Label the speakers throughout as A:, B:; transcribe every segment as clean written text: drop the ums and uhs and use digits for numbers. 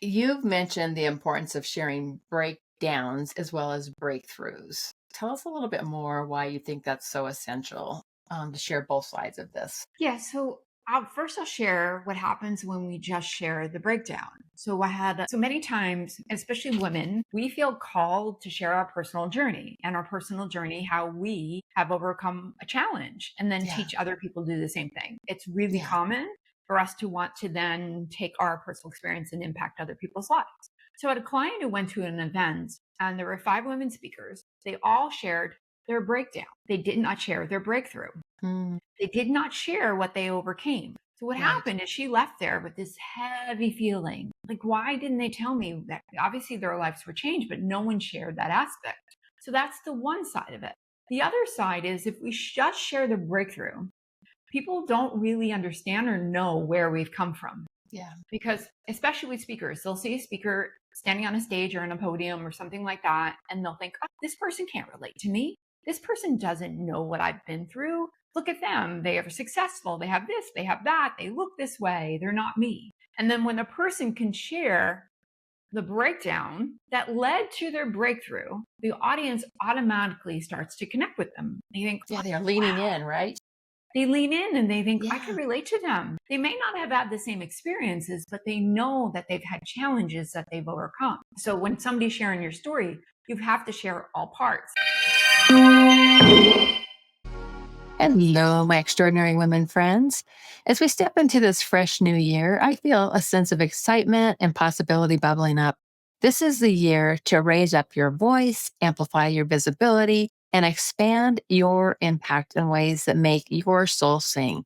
A: You've mentioned the importance of sharing breakdowns as well as breakthroughs. Tell us a little bit more why you think that's so essential to share both sides of this.
B: Yeah, so first I'll share what happens when we just share the breakdown. So I had so many times, especially women, we feel called to share our personal journey and our personal journey, how we have overcome a challenge, and then
A: Yeah.
B: teach other people to do the same thing. It's really
A: Yeah.
B: common for us to want to then take our personal experience and impact other people's lives. So I had a client who went to an event and there were 5 women speakers. They all shared their breakdown. They did not share their breakthrough.
A: Mm,
B: They did not share what they overcame. So what
A: right.
B: happened is she left there with this heavy feeling. Like, why didn't they tell me that? Obviously their lives were changed, but no one shared that aspect. So that's the one side of it. The other side is if we just share the breakthrough, people don't really understand or know where we've come from.
A: Yeah.
B: Because especially with speakers, they'll see a speaker standing on a stage or in a podium or something like that, and they'll think, oh, this person can't relate to me. This person doesn't know what I've been through. Look at them. They are successful. They have this, they have that. They look this way. They're not me. And then when a person can share the breakdown that led to their breakthrough, the audience automatically starts to connect with them. They think,
A: Yeah. They're leaning
B: wow,
A: in, right?
B: they lean in and they think, I can
A: Yeah.
B: relate to them. They may not have had the same experiences, but they know that they've had challenges that they've overcome. So when somebody's sharing your story, you have to share all parts.
A: Hello, my extraordinary women friends. As we step into this fresh new year, I feel a sense of excitement and possibility bubbling up. This is the year to raise up your voice, amplify your visibility, and expand your impact in ways that make your soul sing.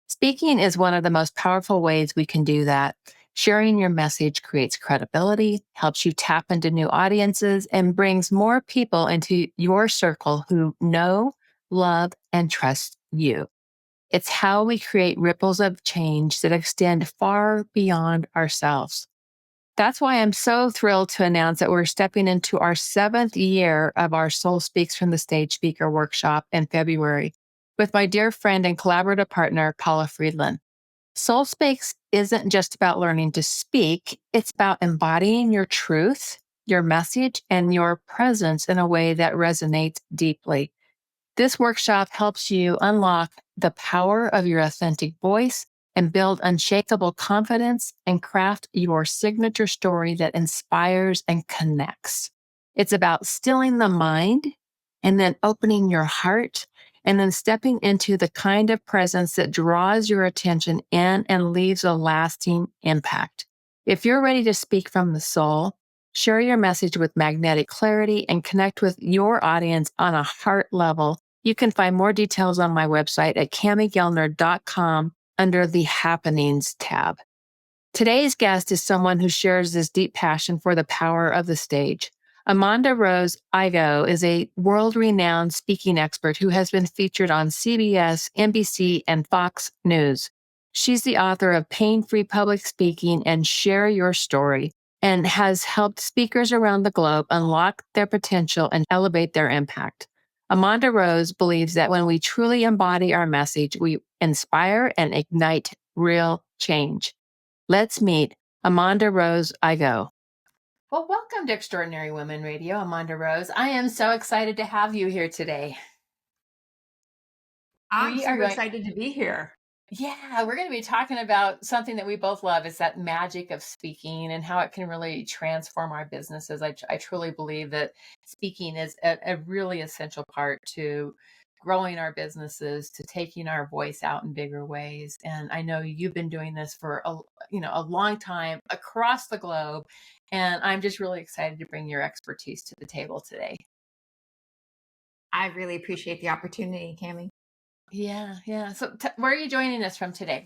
A: Speaking is one of the most powerful ways we can do that. Sharing your message creates credibility, helps you tap into new audiences, and brings more people into your circle who know, love, and trust you. It's how we create ripples of change that extend far beyond ourselves. That's why I'm so thrilled to announce that we're stepping into our 7th year of our Soul Speaks from the Stage Speaker Workshop in February with my dear friend and collaborative partner, Paula Friedland. Soul Speaks isn't just about learning to speak, it's about embodying your truth, your message, and your presence in a way that resonates deeply. This workshop helps you unlock the power of your authentic voice and build unshakable confidence and craft your signature story that inspires and connects. It's about stilling the mind and then opening your heart and then stepping into the kind of presence that draws your attention in and leaves a lasting impact. If you're ready to speak from the soul, share your message with magnetic clarity, and connect with your audience on a heart level, you can find more details on my website at camigelner.com under the Happenings tab. Today's guest is someone who shares this deep passion for the power of the stage. AmondaRose Igoe is a world-renowned speaking expert who has been featured on CBS, NBC, and Fox News. She's the author of Pain-Free Public Speaking and Share Your Story, and has helped speakers around the globe unlock their potential and elevate their impact. AmondaRose believes that when we truly embody our message, we inspire and ignite real change. Let's meet AmondaRose Igoe. Well, welcome to Extraordinary Women Radio, AmondaRose. I am so excited to have you here today.
B: I'm
A: We are
B: super
A: going,
B: excited to be here.
A: yeah, we're going to be talking about something that we both love. Is that magic of speaking and how it can really transform our businesses. I truly believe that speaking is a really essential part to growing our businesses, to taking our voice out in bigger ways. And I know you've been doing this for a long time across the globe. And I'm just really excited to bring your expertise to the table today.
B: I really appreciate the opportunity, Cami.
A: Yeah, yeah. So where are you joining us from today?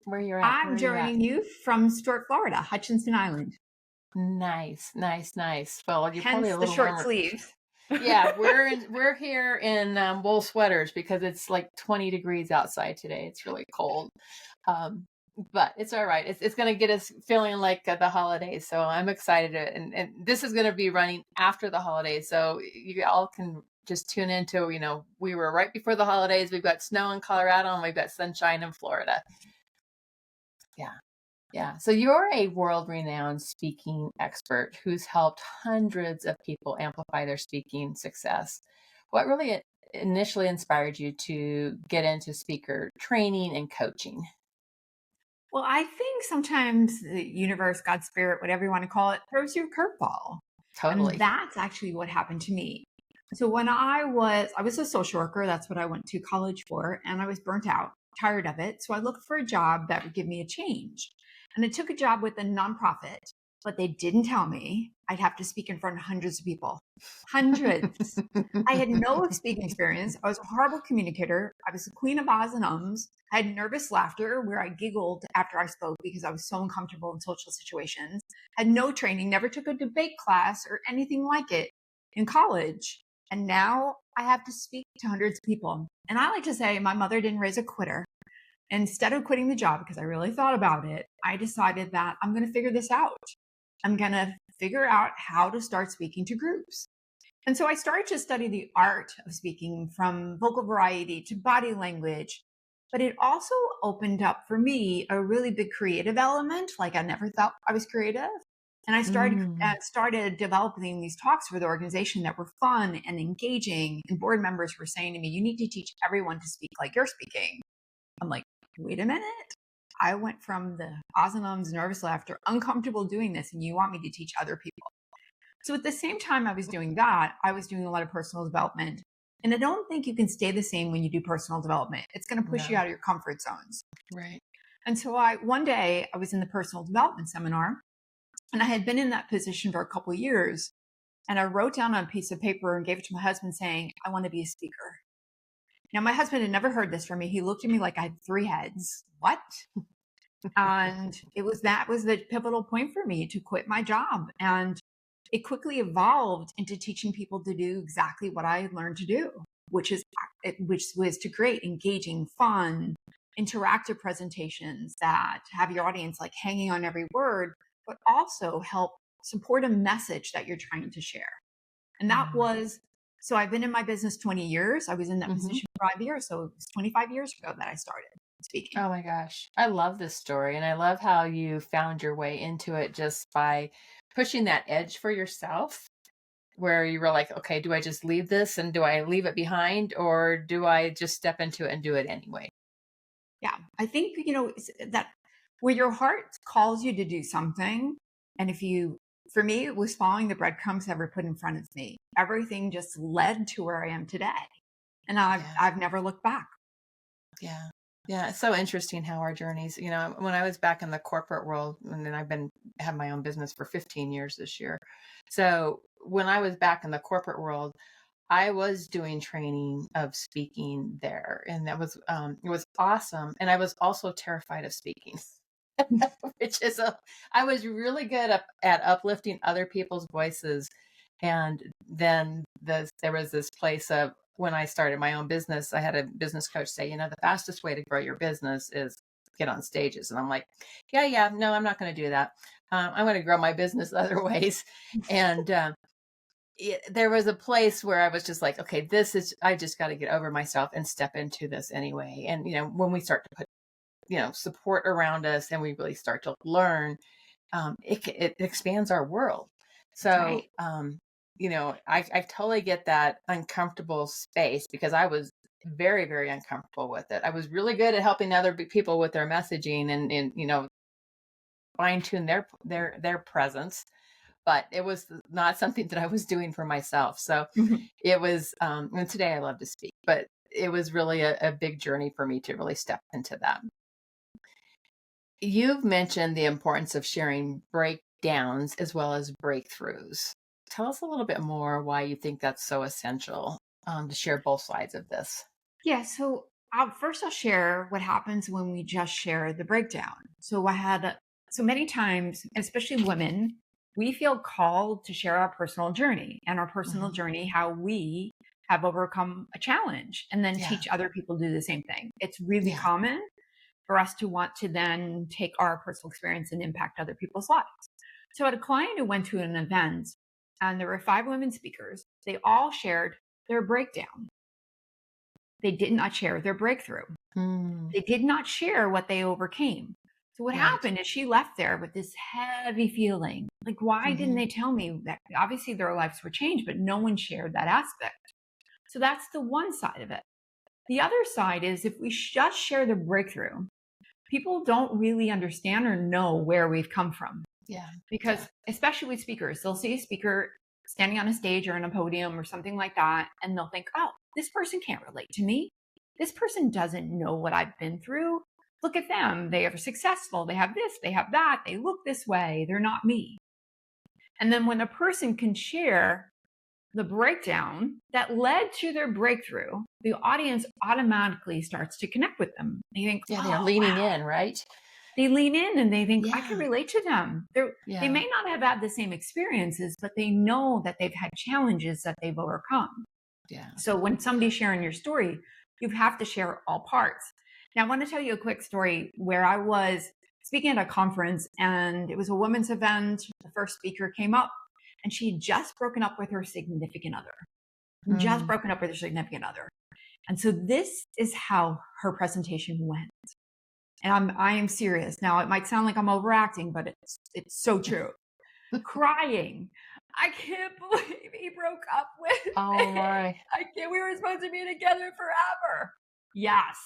A: Where you're at? Where
B: I'm
A: are you at?
B: joining you from Stuart, Florida, Hutchinson Island.
A: Nice, nice, nice. Well, you're probably
B: Hence
A: a
B: the
A: little
B: short
A: warmer.
B: sleeves.
A: Yeah, we're here in wool sweaters because it's like 20 degrees outside today. It's really cold, um, but it's all right. It's going to get us feeling like the holidays. So I'm excited, and this is going to be running after the holidays. So you all can just tune into. We were right before the holidays. We've got snow in Colorado and we've got sunshine in Florida. Yeah. Yeah. So you're a world renowned speaking expert who's helped hundreds of people amplify their speaking success. What really initially inspired you to get into speaker training and coaching?
B: Well, I think sometimes the universe, God's spirit, whatever you want to call it, throws you a curveball. And
A: Totally.
B: that's actually what happened to me. So when I was a social worker, that's what I went to college for, and I was burnt out, tired of it. So I looked for a job that would give me a change. And I took a job with a nonprofit, but they didn't tell me I'd have to speak in front of hundreds of people. Hundreds. I had no speaking experience. I was a horrible communicator. I was the queen of ahs and ums. I had nervous laughter where I giggled after I spoke because I was so uncomfortable in social situations. Had no training, never took a debate class or anything like it in college. And now I have to speak to hundreds of people. And I like to say my mother didn't raise a quitter. Instead of quitting the job, because I really thought about it, I decided that I'm going to figure this out. I'm going to figure out how to start speaking to groups. And so I started to study the art of speaking from vocal variety to body language. But it also opened up for me a really big creative element. Like I never thought I was creative. And I
A: Mm,
B: started developing these talks for the organization that were fun and engaging. And board members were saying to me, you need to teach everyone to speak like you're speaking. I'm like, wait a minute. I went from the ahs and ums, nervous laughter, uncomfortable doing this, and you want me to teach other people. So at the same time I was doing that, I was doing a lot of personal development. And I don't think you can stay the same when you do personal development. It's going to push you
A: no.
B: out of your comfort zones.
A: Right.
B: And so one day I was in the personal development seminar and I had been in that position for a couple of years. And I wrote down on a piece of paper and gave it to my husband saying, I want to be a speaker. Now, my husband had never heard this from me. He looked at me like I had three heads. What? And that was the pivotal point for me to quit my job. And it quickly evolved into teaching people to do exactly what I learned to do, which was to create engaging, fun, interactive presentations that have your audience like hanging on every word, but also help support a message that you're trying to share. And that
A: Mm.
B: was so I've been in my business 20 years. I was in that
A: Hmm.
B: position for 5 years. So it was 25 years ago that I started speaking.
A: Oh my gosh. I love this story. And I love how you found your way into it just by pushing that edge for yourself, where you were like, okay, do I just leave this and do I leave it behind or do I just step into it and do it anyway?
B: Yeah, I think, that where your heart calls you to do something, and for me, it was following the breadcrumbs that were put in front of me. Everything just led to where I am today. And
A: Yeah.
B: I've never looked back.
A: Yeah. Yeah. It's so interesting how our journeys, when I was back in the corporate world, and then have my own business for 15 years this year. So when I was back in the corporate world, I was doing training of speaking there, and it was awesome. And I was also terrified of speaking, which is I was really good at uplifting other people's voices. And then there was this place of when I started my own business, I had a business coach say, the fastest way to grow your business is get on stages. And I'm like, yeah, yeah, no, I'm not going to do that. I'm going to grow my business other ways. And there was a place where I was just like, okay, I just got to get over myself and step into this anyway. And, when we start to put, support around us and we really start to learn, it expands our world.
B: That's right.
A: So, I totally get that uncomfortable space because I was very, very uncomfortable with it. I was really good at helping other people with their messaging and fine tune their presence, but it was not something that I was doing for myself. So it was, and today I love to speak, but it was really a big journey for me to really step into that. You've mentioned the importance of sharing breakdowns as well as breakthroughs. Tell us a little bit more why you think that's so essential to share both sides of this.
B: Yeah. So first, I'll share what happens when we just share the breakdown. So many times, especially women, we feel called to share our personal journey and our personal
A: Hmm.
B: journey, how we have overcome a challenge, and then
A: Yeah,
B: teach other people to do the same thing. It's really
A: yeah.
B: common for us to want to then take our personal experience and impact other people's lives. So, I had a client who went to an event, and there were five women speakers. They all shared their breakdown. They did not share their breakthrough.
A: Mm,
B: They did not share what they overcame. So what
A: Right.
B: happened is she left there with this heavy feeling. Like, why didn't
A: Hmm.
B: they tell me that? Obviously, their lives were changed, but no one shared that aspect. So that's the one side of it. The other side is if we just share the breakthrough, people don't really understand or know where we've come from.
A: Yeah. Yeah.
B: Because, especially with speakers, they'll see a speaker standing on a stage or in a podium or something like that, and they'll think, oh, this person can't relate to me. This person doesn't know what I've been through. Look at them. They are successful. They have this, they have that. They look this way. They're not me. And then when a person can share the breakdown that led to their breakthrough, the audience automatically starts to connect with them. They think,
A: Yeah. They're
B: oh,
A: leaning
B: wow.
A: in, right?
B: They lean in and they think, I can
A: Yeah.
B: relate to them. They
A: Yeah.
B: may not have had the same experiences, but they know that they've had challenges that they've overcome.
A: Yeah.
B: So when somebody's sharing your story, you have to share all parts. Now, I want to tell you a quick story where I was speaking at a conference and it was a women's event. The first speaker came up and she had just broken up with her significant other, just
A: Mm.
B: broken up with her significant other. And so this is how her presentation went. And I am serious. Now it might sound like I'm overacting, but it's so true. Crying. I can't believe he broke up with
A: Oh
B: me.
A: my.
B: I can't. We were supposed to be together forever. Yes.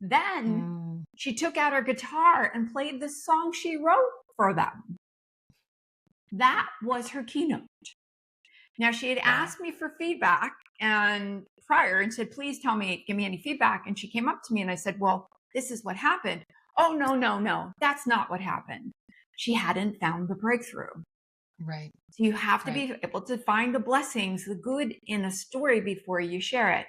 B: Then
A: Mm.
B: she took out her guitar and played the song she wrote for them. That was her keynote. Now she had
A: Wow.
B: asked me for feedback and prior and said, please tell me, give me any feedback. And she came up to me and I said, well, this is what happened. Oh, no, no, no. That's not what happened. She hadn't found the breakthrough.
A: Right.
B: So you have to
A: Right.
B: be able to find the blessings, the good in a story before you share it.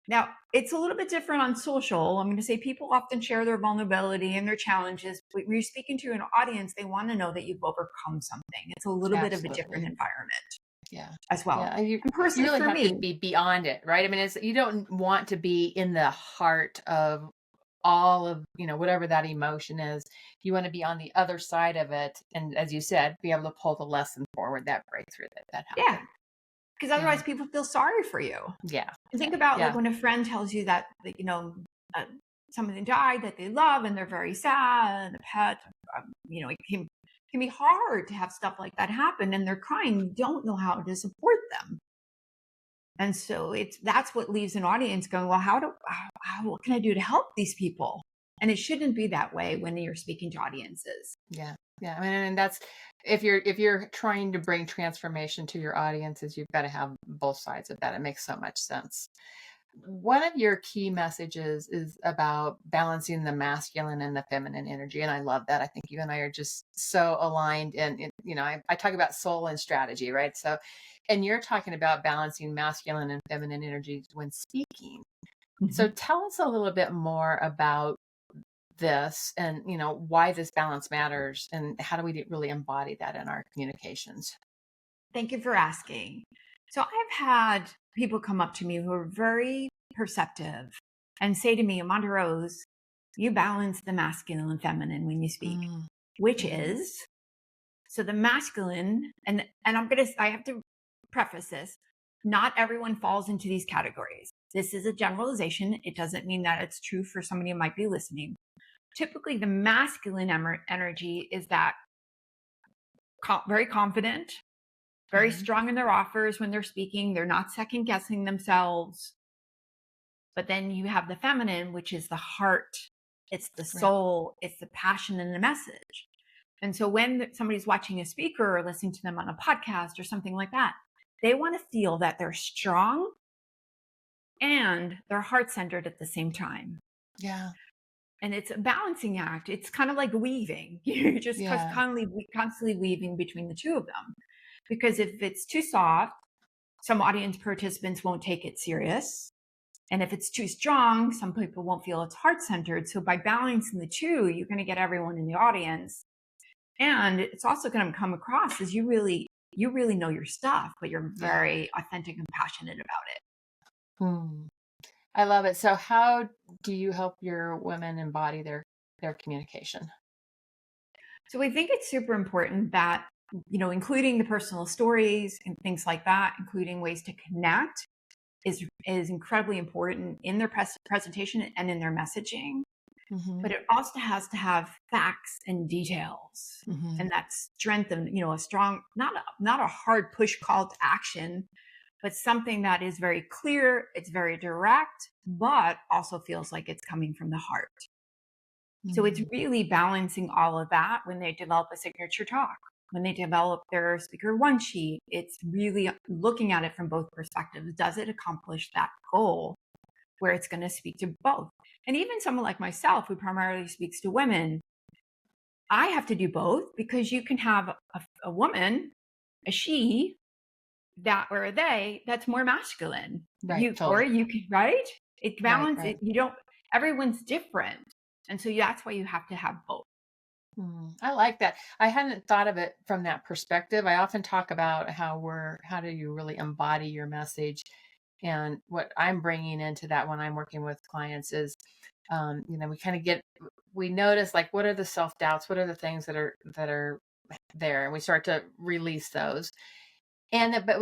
B: Now, it's a little bit different on social. I'm going to say people often share their vulnerability and their challenges. When you're speaking to an audience, they want to know that you've overcome something. It's a little bit of a different
A: Absolutely.
B: environment
A: Yeah.
B: as well.
A: Yeah. You
B: And
A: you
B: personally,
A: really
B: for
A: have to
B: me,
A: be beyond it, right? I mean, it's you don't want to be in the heart of all of, whatever that emotion is. You want to be on the other side of it. And as you said, be able to pull the lesson forward, that breakthrough that
B: yeah,
A: happened.
B: because
A: Yeah.
B: otherwise people feel sorry for you.
A: Yeah.
B: And
A: Yeah.
B: think about like
A: Yeah.
B: when a friend tells you that, uh, somebody died that they love and they're very sad, and a pet, it can be hard to have stuff like that happen and they're crying. You don't know how to support them. And so that's what leaves an audience going, well, what can I do to help these people? And it shouldn't be that way when you're speaking to audiences.
A: Yeah. Yeah. I mean, and that's if you're trying to bring transformation to your audiences, you've got to have both sides of that. It makes so much sense. One of your key messages is about balancing the masculine and the feminine energy. And I love that. I think you and I are just so aligned. And, I talk about soul and strategy, right? So, and you're talking about balancing masculine and feminine energies when speaking. So
B: Mhm.
A: tell us a little bit more about this and, why this balance matters and how do we really embody that in our communications?
B: Thank you for asking. So I've had people come up to me who are very perceptive and say to me, AmondaRose, you balance the masculine and feminine when you speak,
A: Mm,
B: which
A: mhm.
B: is so the masculine, and I have to preface this. Not everyone falls into these categories. This is a generalization. It doesn't mean that it's true for somebody who might be listening. Typically, the masculine energy is that very confident, very
A: Mhm.
B: strong in their offers when they're speaking. They're not second guessing themselves. But then you have the feminine, which is the heart, it's the
A: Right.
B: soul, it's the passion and the message. And so when somebody's watching a speaker or listening to them on a podcast or something like that, they want to feel that they're strong and they're heart centered at the same time.
A: Yeah.
B: And it's a balancing act. It's kind of like weaving. You're just
A: Yeah.
B: constantly weaving between the two of them. Because if it's too soft, some audience participants won't take it serious. And if it's too strong, some people won't feel it's heart centered. So by balancing the two, you're going to get everyone in the audience. And it's also going to come across as you really know your stuff, but you're
A: Yeah.
B: very authentic and passionate about it.
A: Hmm. I love it. So how do you help your women embody their communication?
B: So we think it's super important that, including the personal stories and things like that, including ways to connect is incredibly important in their presentation and in their messaging.
A: Mm-hmm.
B: but it also has to have facts and details.
A: Mm-hmm.
B: And that strength and, a strong, not a hard push call to action, but something that is very clear, it's very direct, but also feels like it's coming from the heart. So it's
A: Mm-hmm.
B: really balancing all of that when they develop a signature talk. When they develop their speaker one sheet, it's really looking at it from both perspectives. Does it accomplish that goal where it's going to speak to both? And even someone like myself, who primarily speaks to women, I have to do both, because you can have a woman, a she, that or a they that's more masculine.
A: Right.
B: Or
A: Totally.
B: you can, right? It
A: Right.
B: balance
A: Right.
B: it. You don't, everyone's different. And so that's why you have to have both.
A: I like that. I hadn't thought of it from that perspective. I often talk about how do you really embody your message? And what I'm bringing into that when I'm working with clients is, we kind of we notice like, what are the self doubts? What are the things that are there? And we start to release those. But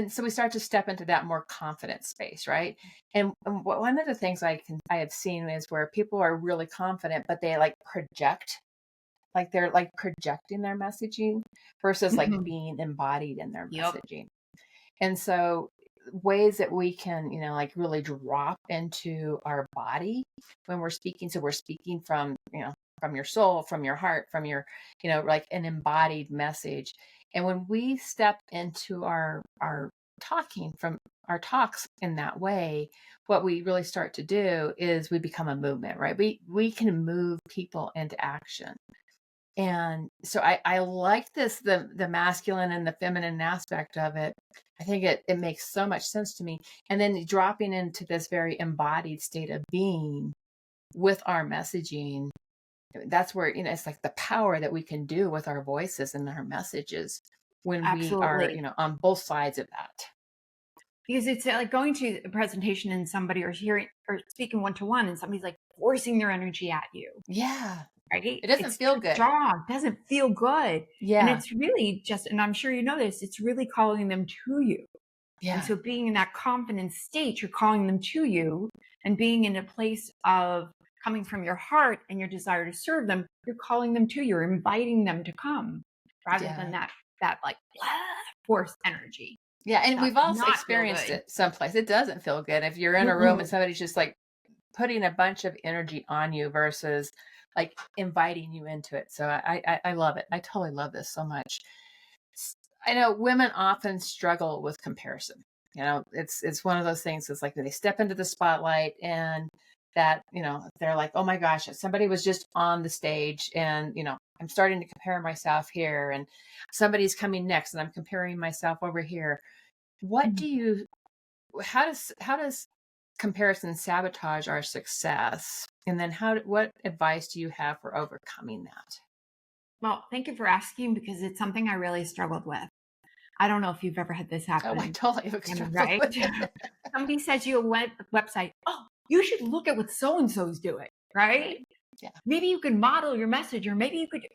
A: so we start to step into that more confident space, right? And one of the things I have seen is where people are really confident, but they like project, like they're like projecting their messaging versus like
B: Mhm.
A: being embodied in their
B: Yep.
A: messaging. And so ways that we can, like really drop into our body when we're speaking. So we're speaking from, from your soul, from your heart, from your, like an embodied message. And when we step into our talking from our talks in that way, what we really start to do is we become a movement, right? We can move people into action. And so I like this, the masculine and the feminine aspect of it. I think it makes so much sense to me. And then dropping into this very embodied state of being with our messaging, that's where, it's like the power that we can do with our voices and our messages when we are,
B: Absolutely.
A: on both sides of that.
B: Because it's like going to a presentation and somebody, or hearing or speaking one to one, and somebody's like forcing their energy at you,
A: Yeah.
B: right?
A: It doesn't
B: It's
A: feel
B: too
A: good.
B: strong, doesn't feel good. And
A: Yeah.
B: it's really just, and I'm sure you know this, it's really calling them to you. And
A: Yeah.
B: so being in that confident state, you're calling them to you, and being in a place of coming from your heart and your desire to serve them, you're calling them to you, you're inviting them to come, rather than
A: Yeah.
B: that like blah, forced energy.
A: Yeah. And
B: Does
A: we've all
B: not feel
A: experienced
B: good.
A: it someplace. It doesn't feel good if you're in a room and
B: Mm-mm.
A: somebody's just like putting a bunch of energy on you versus like inviting you into it. So I love it. I totally love this so much. I know women often struggle with comparison. It's one of those things. It's like they step into the spotlight and that, they're like, oh my gosh, somebody was just on the stage and, I'm starting to compare myself here and somebody's coming next and I'm comparing myself over here. What
B: Mhm.
A: do you how does comparison sabotage our success? And then what advice do you have for overcoming that?
B: Well, thank you for asking, because it's something I really struggled with. I don't know if you've ever had this
A: Oh, I
B: happen.
A: totally have struggled
B: Right?
A: with it.
B: Somebody says you a website, oh, you should look at what so and so's doing, right?
A: Right. Yeah.
B: Maybe you could model your message, or maybe you could.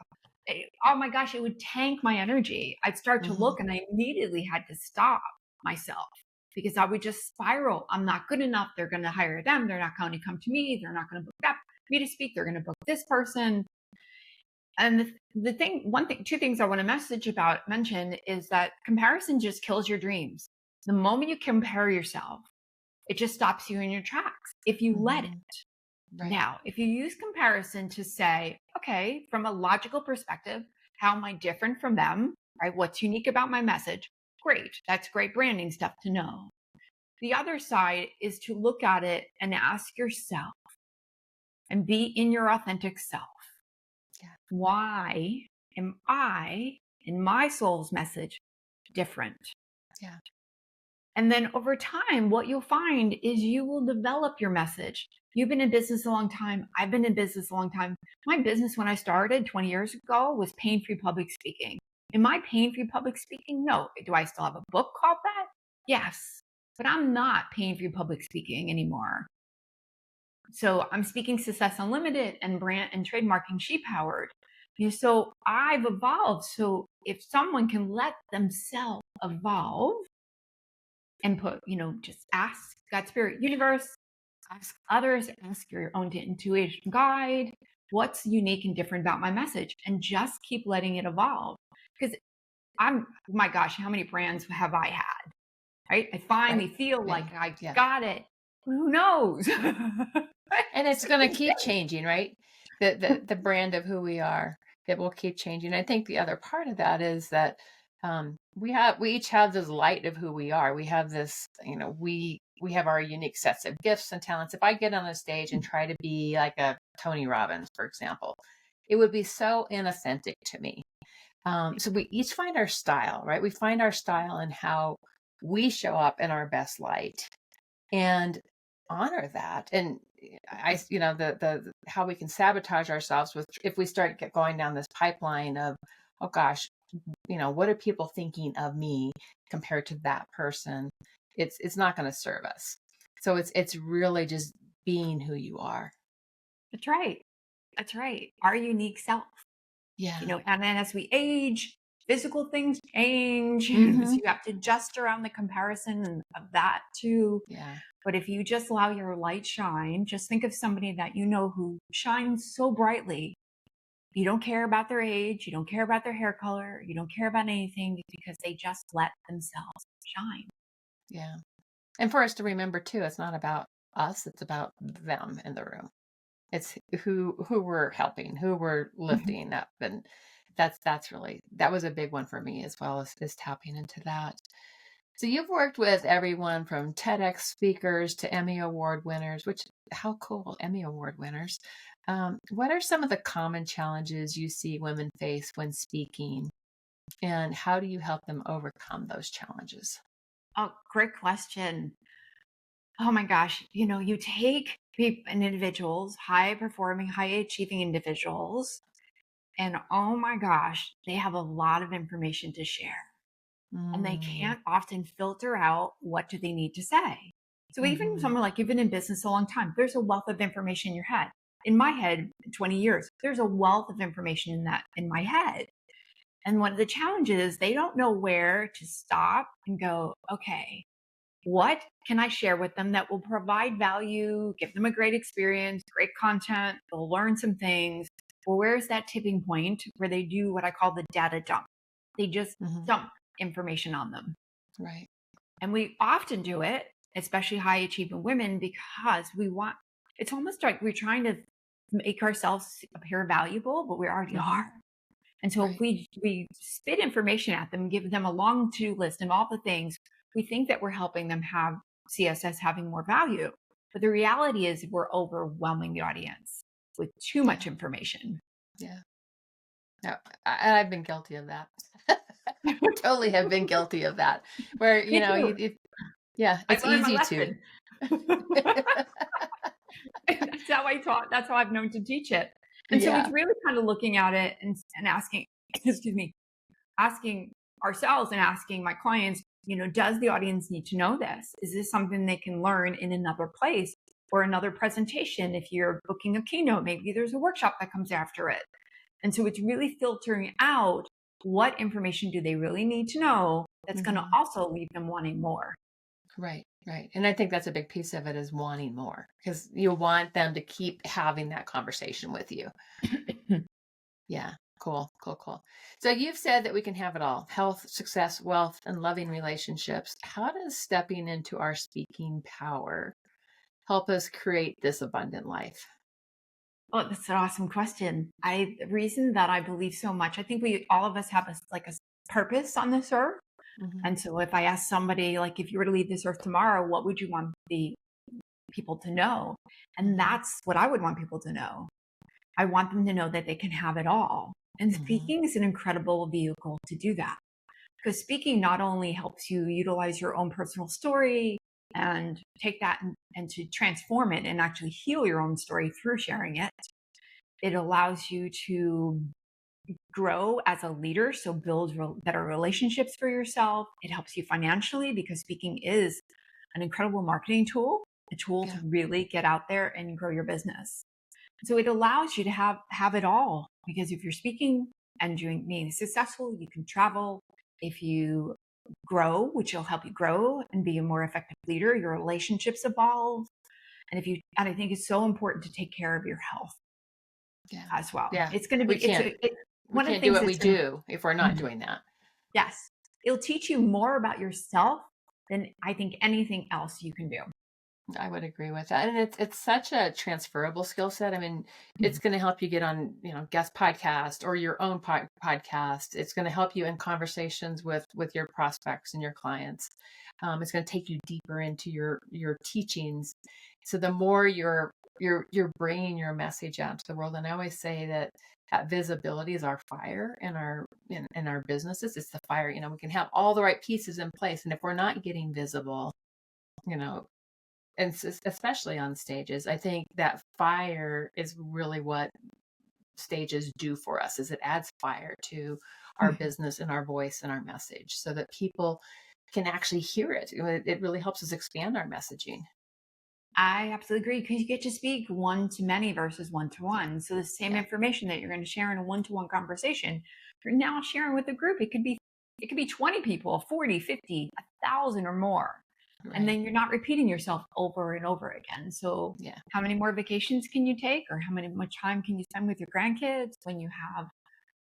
B: Oh my gosh, it would tank my energy. I'd start to
A: Hmm.
B: look, and I immediately had to stop myself, because I would just spiral. I'm not good enough. They're going to hire them. They're not going to come to me. They're not going to book that me to speak. They're going to book this person. And two things I want to mention is that comparison just kills your dreams. The moment you compare yourself, it just stops you in your tracks if you let it.
A: Hmm. Right.
B: Now, if you use comparison to say, okay, from a logical perspective, how am I different from them? Right? What's unique about my message? Great. That's great branding stuff to know. The other side is to look at it and ask yourself and be in your authentic self.
A: Yeah.
B: Why am I, in my soul's message, different?
A: Yeah.
B: And then over time, what you'll find is you will develop your message. You've been in business a long time. I've been in business a long time. My business, when I started 20 years ago, was pain-free public speaking. Am I pain-free public speaking? No. Do I still have a book called that? Yes. But I'm not pain-free public speaking anymore. So I'm speaking Success Unlimited and brand and trademarking She Powered. So I've evolved. So if someone can let themselves evolve and just ask God, Spirit, Universe, Ask others, ask your own intuition guide. What's unique and different about my message? And just keep letting it evolve. Because my gosh, how many brands have I had? Right? I
A: Right.
B: finally feel
A: Yeah.
B: like I
A: Yeah.
B: got it. Who knows?
A: And it's going to keep changing, right? The brand of who we are, it will keep changing. I think the other part of that is that we each have this light of who we are. We have this, we have our unique sets of gifts and talents. If I get on a stage and try to be like a Tony Robbins, for example, it would be so inauthentic to me. So we each find our style, right? We find our style and how we show up in our best light and honor that. And the how we can sabotage ourselves with if we start going down this pipeline of, oh gosh, what are people thinking of me compared to that person? It's not going to serve us. So it's really just being who you are.
B: That's right. That's right. Our unique self.
A: Yeah.
B: And then as we age, physical things change. So
A: Hmm.
B: you have to adjust around the comparison of that too.
A: Yeah.
B: But if you just allow your light shine, just think of somebody that you know who shines so brightly. You don't care about their age, you don't care about their hair color, you don't care about anything because they just let themselves shine.
A: Yeah. And for us to remember too, it's not about us, it's about them in the room. It's who we're helping, who we're
B: Mhm.
A: lifting up, and that was a big one for me as well as tapping into that. So you've worked with everyone from TEDx speakers to Emmy Award winners, which how cool, Emmy Award winners. What are some of the common challenges you see women face when speaking, and how do you help them overcome those challenges?
B: Oh, great question. Oh my gosh. You take individuals, high performing, high achieving individuals, and oh my gosh, they have a lot of information to share. And they
A: Mm,
B: can't often filter out what do they need to say. So even
A: hmm.
B: someone like you've been in business a long time, there's a wealth of information in your head. In my head, 20 years, there's a wealth of information in my head. And one of the challenges, they don't know where to stop and go, okay, what can I share with them that will provide value, give them a great experience, great content, they'll learn some things. Well, where's that tipping point where they do what I call the data dump? They just
A: Hmm.
B: dump information on them.
A: Right.
B: And we often do it, especially high achieving women, because it's almost like we're trying to make ourselves appear valuable, but we already
A: Hmm.
B: are. And so if
A: Right.
B: we spit information at them, give them a long to-do list and all the things, we think that we're helping them see us as having more value. But the reality is we're overwhelming the audience with too much
A: Yeah.
B: information.
A: Yeah. No, I've been guilty of that. Totally have been guilty of that. Where,
B: Me too.
A: yeah,
B: I
A: it's
B: learned my
A: easy to.
B: lesson. That's how I taught. That's how I've known to teach it. And so it's
A: Yeah.
B: really kind of looking at it and asking, excuse me, asking ourselves and asking my clients, does the audience need to know this? Is this something they can learn in another place or another presentation? If you're booking a keynote, maybe there's a workshop that comes after it. And so it's really filtering out what information do they really need to know that's going to
A: Hmm.
B: also leave them wanting more.
A: Right. Right. And I think that's a big piece of it is wanting more because you want them to keep having that conversation with you. Yeah. Cool. Cool. Cool. So you've said that we can have it all: health, success, wealth, and loving relationships. How does stepping into our speaking power help us create this abundant life?
B: Oh, that's an awesome question. The reason that I believe so much, I think all of us have a purpose on this earth.
A: Hmm.
B: And so if I ask somebody, like, if you were to leave this earth tomorrow, what would you want the people to know? And
A: Hmm.
B: that's what I would want people to know. I want them to know that they can have it all. And
A: Hmm.
B: speaking is an incredible vehicle to do that. Because speaking not only helps you utilize your own personal story and take that and to transform it and actually heal your own story through sharing it, it allows you to grow as a leader. So build better relationships for yourself. It helps you financially because speaking is an incredible marketing tool, a tool to
A: Yeah.
B: really get out there and grow your business. So it allows you to have it all because if you're speaking and being successful, you can travel. If you grow, which will help you grow and be a more effective leader, your relationships evolve. And I think it's so important to take care of your health
A: Yeah.
B: as well.
A: Yeah.
B: It's going to
A: We
B: be,
A: can't, we
B: one of the
A: can't do
B: things
A: what we
B: that's going
A: do if we're not
B: to,
A: doing that.
B: yes, it'll teach you more about yourself than I think anything else you can do.
A: I would agree with that. And it's such a transferable skill set. I mean, it's going to help you get on, guest podcast or your own podcast. It's going to help you in conversations with your prospects and your clients. It's going to take you deeper into your teachings. So the more you're bringing your message out to the world. And I always say that visibility is our fire in our businesses. It's the fire. We can have all the right pieces in place, and if we're not getting visible, you know and especially on stages, I think that fire is really what stages do for us. Is it adds fire to our business and our voice and our message, so that people can actually hear it. It really helps us expand our messaging.
B: I absolutely agree, because you get to speak one to many versus one to
A: Yeah,
B: one. So the same
A: yeah,
B: information that you're going to share in a one-to-one conversation, you're now sharing with a group. It could be 20 people, 40, 50, 1,000 or more. And
A: right,
B: then you're not repeating yourself over and over again. So
A: yeah,
B: how many more vacations can you take, or much time can you spend with your grandkids when you have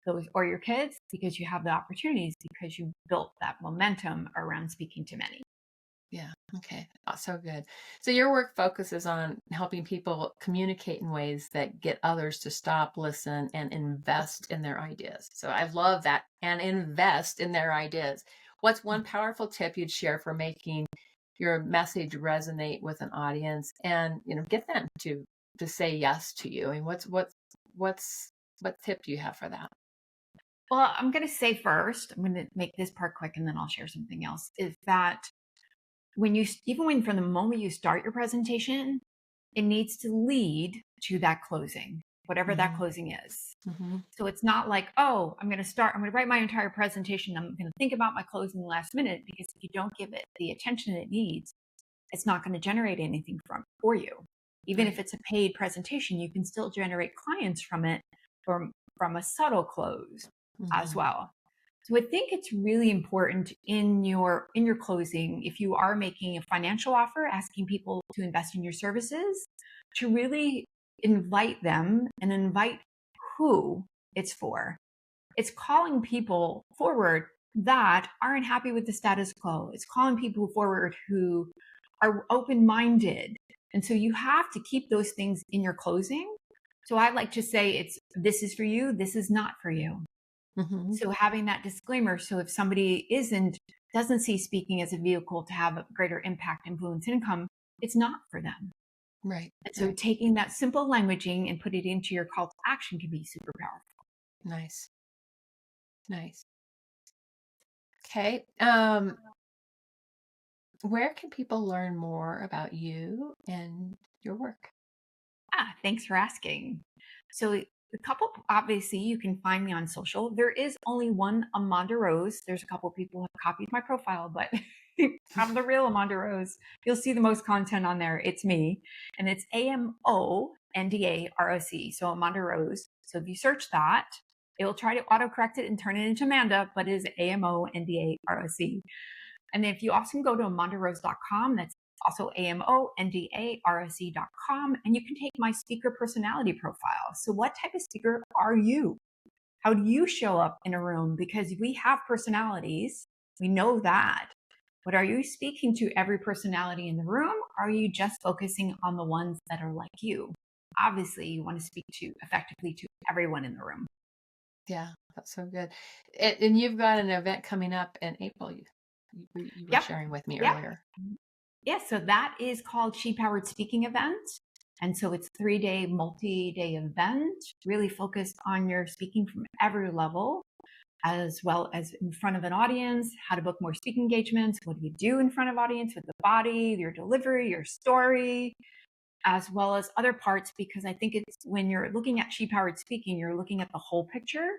B: those, or your kids, because you have the opportunities, because you built that momentum around speaking to many.
A: yeah. Okay, so good. So your work focuses on helping people communicate in ways that get others to stop, listen, and invest in their ideas. So I love that, and invest in their ideas. What's one powerful tip you'd share for making your message resonate with an audience, and get them to say yes to you? I mean, what's what tip do you have for that?
B: Well, I'm going to say first, I'm going to make this part quick and then I'll share something else, is that even when from the moment you start your presentation, it needs to lead to that closing, whatever that
A: Mm-hmm.
B: closing is.
A: Mm-hmm.
B: So it's not like, oh, I'm going to write my entire presentation. I'm going to think about my closing last minute, because if you don't give it the attention it needs, it's not going to generate anything for you. Even if
A: Right.
B: it's a paid presentation, you can still generate clients from it, from a subtle close as
A: Mm-hmm.
B: well. So I think it's really important in your closing, if you are making a financial offer, asking people to invest in your services, to really invite them and invite who it's for. It's calling people forward that aren't happy with the status quo. It's calling people forward who are open minded. And so you have to keep those things in your closing. So I like to say, this is for you, this is not for you.
A: Mm-hmm.
B: So having that disclaimer, so if somebody doesn't see speaking as a vehicle to have a greater impact, influence, income, it's not for them.
A: Right.
B: And so
A: Right.
B: taking that simple languaging and put it into your call to action can be super powerful.
A: Nice. Nice. Okay. Where can people learn more about you and your work?
B: Thanks for asking. So a couple, obviously you can find me on social. There is only one AmondaRose. There's a couple people who have copied my profile, but I'm the real AmondaRose. You'll see the most content on there. It's me, and it's AmondaRoc. So AmondaRose. So if you search that, it will try to autocorrect it and turn it into Amanda, but it is AmondaRoc. And if you also go to amondarose.com, that's also amondaroc.com, and you can take my speaker personality profile. So what type of speaker are you? How do you show up in a room? Because we have personalities. We know that. But are you speaking to every personality in the room? Or are you just focusing on the ones that are like you? Obviously, you want to speak to effectively to everyone in the room.
A: Yeah, that's so good. And you've got an event coming up in April. You were
B: Yep.
A: sharing with me
B: Yep.
A: earlier.
B: Yeah, so that is called She Powered Speaking Event. And so it's 3-day, multi-day event, really focused on your speaking from every level, as well as in front of an audience, how to book more speaking engagements, what do you do in front of audience with the body, your delivery, your story, as well as other parts, because I think it's when you're looking at She Powered Speaking, you're looking at the whole picture.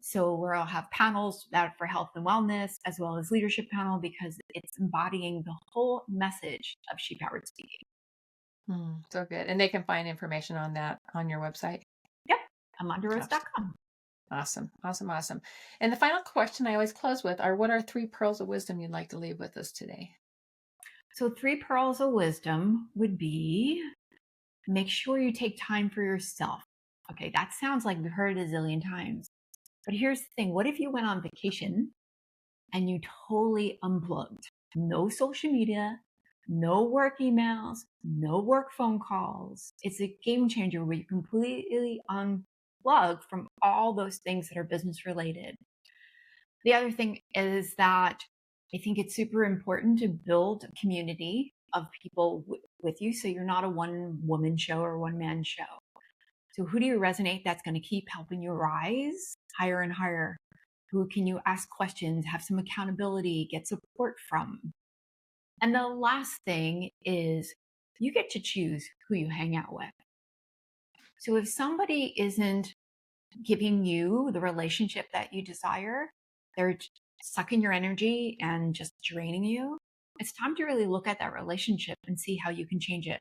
B: So where I'll have panels that for health and wellness, as well as leadership panel, because it's embodying the whole message of She Powered Speaking.
A: So good. And they can find information on that on your website.
B: Yep,
A: Awesome.
B: AmondaRose.com.
A: Awesome. Awesome. Awesome. And the final question I always close with are, what are three pearls of wisdom you'd like to leave with us today?
B: So, three pearls of wisdom would be make sure you take time for yourself. Okay, that sounds like we've heard it a zillion times. But here's the thing, what if you went on vacation and you totally unplugged? No social media, no work emails, no work phone calls. It's a game changer where you completely unplug from all those things that are business related. The other thing is that I think it's super important to build a community of people with you so you're not a one woman show or one man show. So, who do you resonate that's going to keep helping you rise higher and higher? Who can you ask questions, have some accountability, get support from? And the last thing is you get to choose who you hang out with. So, if somebody isn't giving you the relationship that you desire, they're sucking your energy and just draining you, it's time to really look at that relationship and see how you can change it.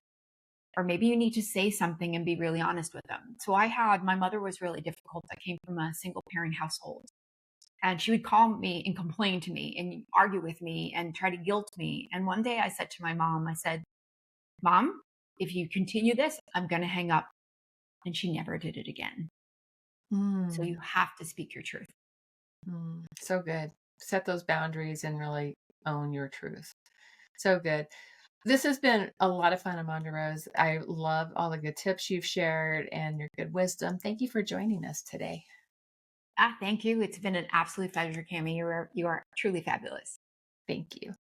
B: Or maybe you need to say something and be really honest with them. So my mother was really difficult. I came from a single parent household. And she would call me and complain to me and argue with me and try to guilt me. And one day I said to my mom, I said, Mom, if you continue this, I'm going to hang up. And she never did it again. So
A: Mm,
B: you have to speak your truth.
A: so good. Set those boundaries and really own your truth. So good. This has been a lot of fun, Amanda Rose. I love all the good tips you've shared and your good wisdom. Thank you for joining us today.
B: Thank you. It's been an absolute pleasure, Cami. You are truly fabulous.
A: Thank you.